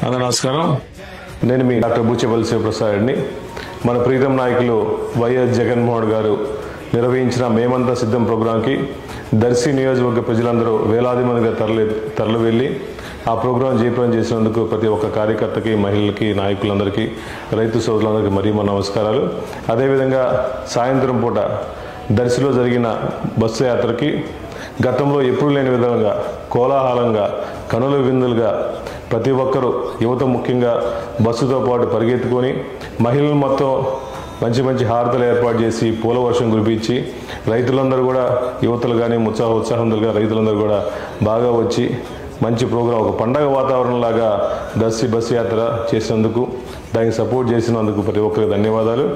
అందరూ నమస్కారం. నేను మీ డాక్టర్ బూచేపల్లి శివప్రసాద్ని. మన ప్రీతం నాయకులు వైఎస్ జగన్మోహన్ గారు నిర్వహించిన మేమంతా సిద్ధం ప్రోగ్రాంకి దర్శి నియోజకవర్గ ప్రజలందరూ వేలాది మందిగా తరలి వెళ్ళి ఆ ప్రోగ్రాం జయప్రదం చేసినందుకు ప్రతి ఒక్క కార్యకర్తకి, మహిళలకి, నాయకులందరికీ, రైతు సోదరులందరికీ మరీ మా నమస్కారాలు. అదేవిధంగా సాయంత్రం పూట దర్శిలో జరిగిన బస్సు యాత్రకి గతంలో ఎప్పుడు లేని విధంగా కోలాహలంగా, కనుల విందులుగా ప్రతి ఒక్కరూ, యువత ముఖ్యంగా బస్సుతో పాటు పరిగెత్తుకొని మహిళలు మొత్తం మంచి మంచి హారతలు ఏర్పాటు చేసి పూల వర్షం కురిపించి రైతులందరూ కూడా, యువతలు కానీ ఉత్సాహంగా రైతులందరూ కూడా బాగా వచ్చి మంచి ప్రోగ్రాం, ఒక పండగ వాతావరణంలాగా దర్శి బస్సు యాత్ర చేసినందుకు, దానికి సపోర్ట్ చేసినందుకు ప్రతి ఒక్కరికి ధన్యవాదాలు.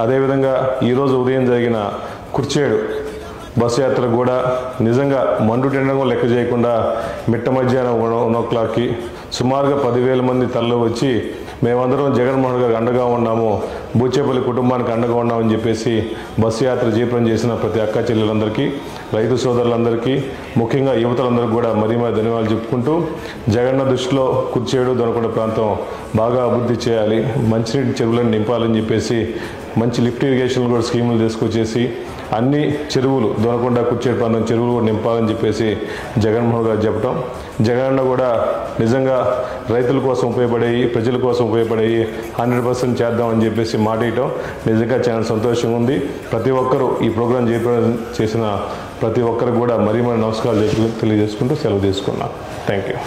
అదేవిధంగా ఈరోజు ఉదయం జరిగిన కుర్చేడు బస్సు యాత్ర కూడా నిజంగా మండుటెండగా లెక్క చేయకుండా మిట్ట మధ్యాహ్నం 1 o'clockకి సుమారుగా 10,000 మంది తరలి వచ్చి మేమందరం జగన్మోహన్ గారికి అండగా ఉన్నాము, బూచేపల్లి కుటుంబానికి అండగా ఉన్నామని చెప్పేసి బస్సు యాత్ర జయప్రదం చేసిన ప్రతి అక్క చెల్లెలందరికీ, రైతు సోదరులందరికీ, ముఖ్యంగా యువతలందరికీ కూడా మరీ ధన్యవాదాలు చెప్పుకుంటూ, జగన్న దృష్టిలో కుర్చేడు, దొనకొండ ప్రాంతం బాగా అభివృద్ధి చేయాలి, మంచినీటి చెరువులను నింపాలని చెప్పేసి మంచి లిఫ్ట్ ఇరిగేషన్ కూడా స్కీములు తీసుకొచ్చేసి అన్ని చెరువులు, దొనకొండ కుర్చేడు ప్రాంతం చెరువులు నింపాలని చెప్పేసి జగన్మోహన్ గారు చెప్పడం, జగనన్న కూడా నిజంగా రైతుల కోసం ఉపయోగపడేవి, ప్రజల కోసం ఉపయోగపడేవి 100% చేద్దామని చెప్పేసి మాట ఇవ్వడం నిజంగా చాలా సంతోషంగా ఉంది. ప్రతి ఒక్కరూ ఈ ప్రోగ్రాం చేసిన ప్రతి ఒక్కరికి కూడా మరీ నమస్కారాలు తెలియజేసుకుంటూ సెలవు తీసుకున్నాను. Thank you.